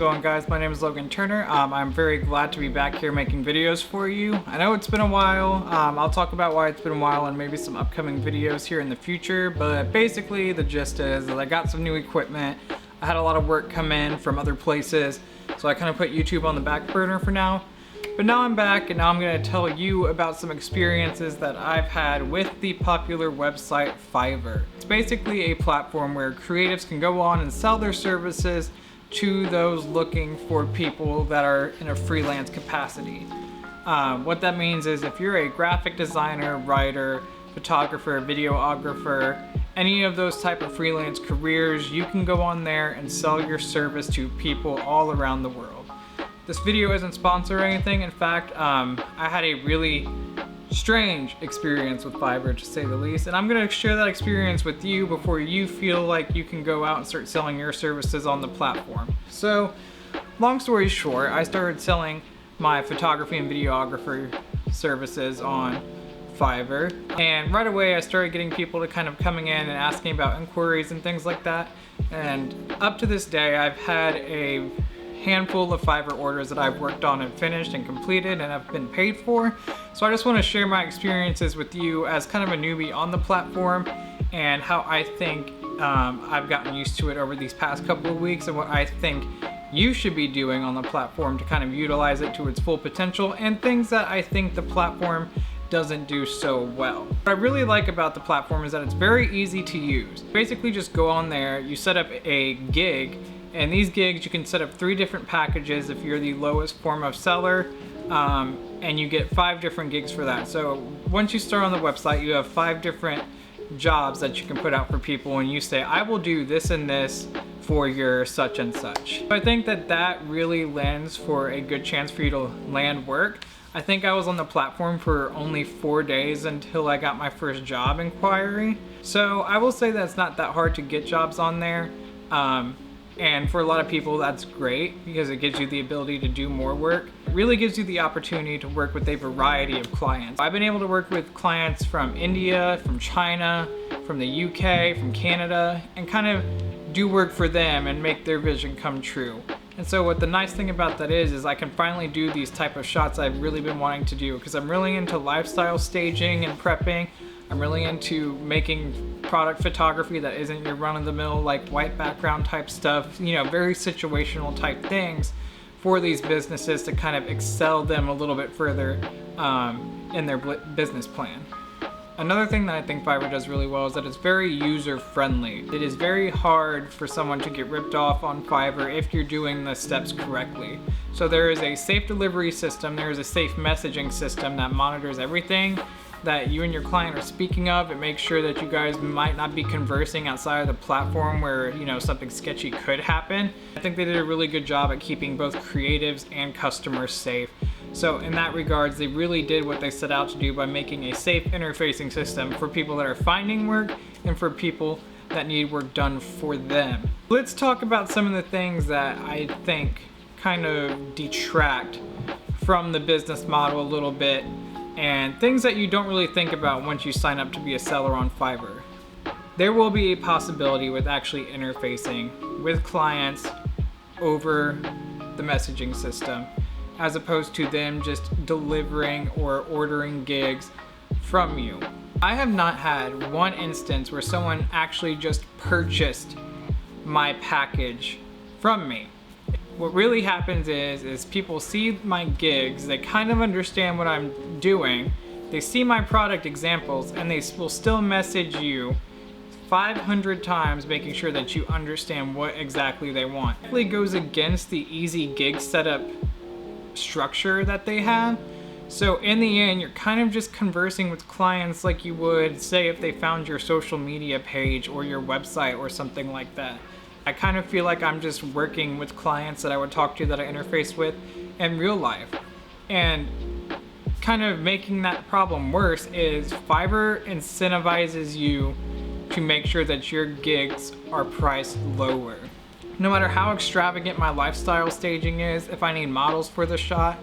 going, guys? My name is Logan Turner. I'm very glad to be back here making videos for you. I know it's been a while. I'll talk about why it's been a while and maybe some upcoming videos here in the future, but basically the gist is that I got some new equipment. I had a lot of work come in from other places, so I kind of put YouTube on the back burner for now. But now I'm back, and now I'm going to tell you about some experiences that I've had with the popular website Fiverr. It's basically a platform where creatives can go on and sell their services to those looking for people that are in a freelance capacity. What that means is if you're a graphic designer, writer, photographer, videographer, any of those type of freelance careers, you can go on there and sell your service to people all around the world. This video isn't sponsored or anything. In fact, I had a really strange experience with Fiverr, to say the least, and I'm going to share that experience with you before you feel like you can go out and start selling your services on the platform. So, long story short, I started selling my photography and videographer services on Fiverr, and right away I started getting people to kind of coming in and asking about inquiries and things like that. And up to this day, I've had a handful of Fiverr orders that I've worked on and finished and completed and have been paid for. So I just want to share my experiences with you as kind of a newbie on the platform and how I think I've gotten used to it over these past couple of weeks, and what I think you should be doing on the platform to kind of utilize it to its full potential, and things that I think the platform doesn't do so well. What I really like about the platform is that it's very easy to use. Basically just go on there, you set up a gig, and these gigs you can set up 3 different packages if you're the lowest form of seller, and you get 5 different gigs for that. So once you start on the website, you have 5 different jobs that you can put out for people, and you say, I will do this and this for your such and such. I think that that really lends for a good chance for you to land work. I think I was on the platform for only 4 days until I got my first job inquiry. So I will say that it's not that hard to get jobs on there. And for a lot of people, that's great because it gives you the ability to do more work. It really gives you the opportunity to work with a variety of clients. I've been able to work with clients from India, from China, from the UK, from Canada, and kind of do work for them and make their vision come true. And so what the nice thing about that is I can finally do these type of shots I've really been wanting to do, because I'm really into lifestyle staging and prepping. I'm really into making product photography that isn't your run-of-the-mill like white background type stuff, you know, very situational type things for these businesses to kind of excel them a little bit further in their business plan. Another thing that I think Fiverr does really well is that it's very user-friendly. It is very hard for someone to get ripped off on Fiverr if you're doing the steps correctly. So there is a safe delivery system, there is a safe messaging system that monitors everything that you and your client are speaking of. It makes sure that you guys might not be conversing outside of the platform where, you know, something sketchy could happen. I think they did a really good job at keeping both creatives and customers safe. So in that regards, they really did what they set out to do by making a safe interfacing system for people that are finding work and for people that need work done for them. Let's talk about some of the things that I think kind of detract from the business model a little bit, and things that you don't really think about once you sign up to be a seller on Fiverr. There will be a possibility with actually interfacing with clients over the messaging system, as opposed to them just delivering or ordering gigs from you. I have not had one instance where someone actually just purchased my package from me. What really happens is people see my gigs, they kind of understand what I'm doing, they see my product examples, and they will still message you 500 times making sure that you understand what exactly they want. It really goes against the easy gig setup structure that they have. So in the end, you're kind of just conversing with clients like you would, say, if they found your social media page or your website or something like that. I kind of feel like I'm just working with clients that I would talk to, that I interface with in real life. And kind of making that problem worse is Fiverr incentivizes you to make sure that your gigs are priced lower. No matter how extravagant my lifestyle staging is, if I need models for the shot,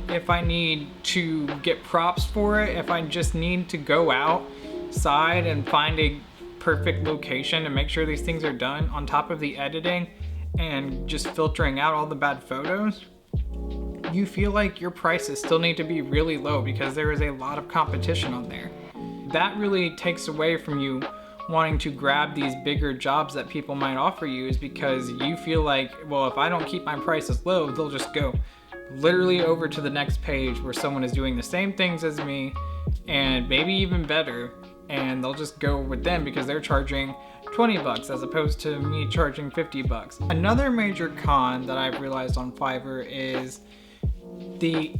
if I need to get props for it, if I just need to go outside and find a perfect location to make sure these things are done on top of the editing, and just filtering out all the bad photos, you feel like your prices still need to be really low because there is a lot of competition on there. That really takes away from you wanting to grab these bigger jobs that people might offer you, is because you feel like, well, if I don't keep my prices low, they'll just go literally over to the next page where someone is doing the same things as me and maybe even better, and they'll just go with them because they're charging 20 bucks as opposed to me charging 50 bucks. Another major con that I've realized on Fiverr is the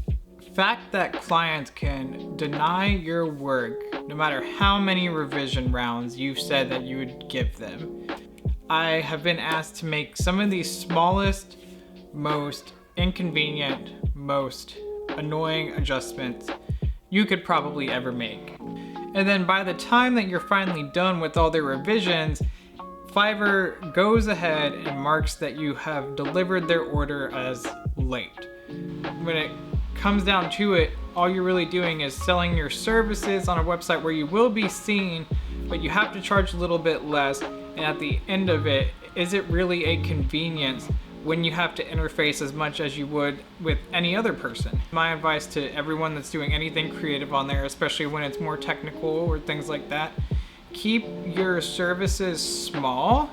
fact that clients can deny your work no matter how many revision rounds you've said that you would give them. I have been asked to make some of the smallest, most inconvenient, most annoying adjustments you could probably ever make. And then by the time that you're finally done with all their revisions, Fiverr goes ahead and marks that you have delivered their order as late. When it comes down to it, all you're really doing is selling your services on a website where you will be seen, but you have to charge a little bit less. And at the end of it, is it really a convenience when you have to interface as much as you would with any other person? My advice to everyone that's doing anything creative on there, especially when it's more technical or things like that, keep your services small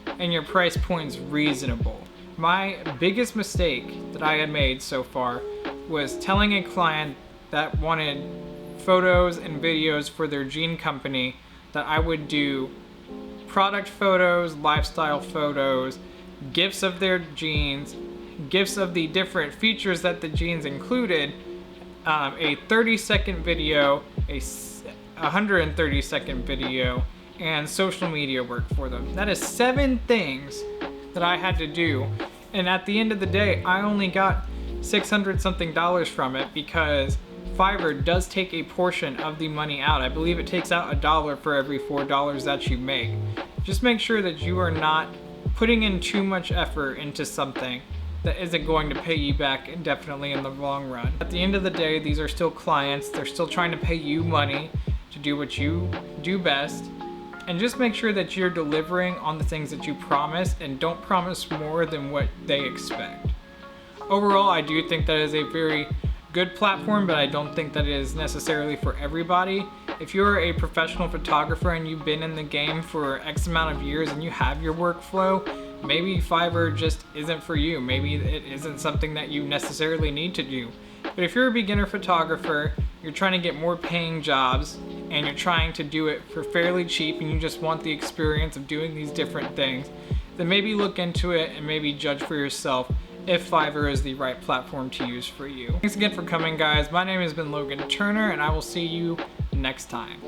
and your price points reasonable. My biggest mistake that I had made so far was telling a client that wanted photos and videos for their jean company that I would do product photos, lifestyle photos, gifts of their jeans, gifts of the different features that the jeans included, a 30-second video, a 130-second video, and social media work for them. That is 7 things that I had to do, and at the end of the day, I only got $600 something from it because Fiverr does take a portion of the money out. I believe it takes out $1 for every $4 that you make. Just make sure that you are not putting in too much effort into something that isn't going to pay you back indefinitely in the long run. At the end of the day, these are still clients. They're still trying to pay you money to do what you do best. And just make sure that you're delivering on the things that you promise and don't promise more than what they expect. Overall, I do think that is a very good platform, but I don't think that it is necessarily for everybody. If you're a professional photographer and you've been in the game for X amount of years and you have your workflow, maybe Fiverr just isn't for you. Maybe it isn't something that you necessarily need to do. But if you're a beginner photographer, you're trying to get more paying jobs and you're trying to do it for fairly cheap and you just want the experience of doing these different things, then maybe look into it and maybe judge for yourself if Fiverr is the right platform to use for you. Thanks again for coming, guys. My name has been Logan Turner, and I will see you next time.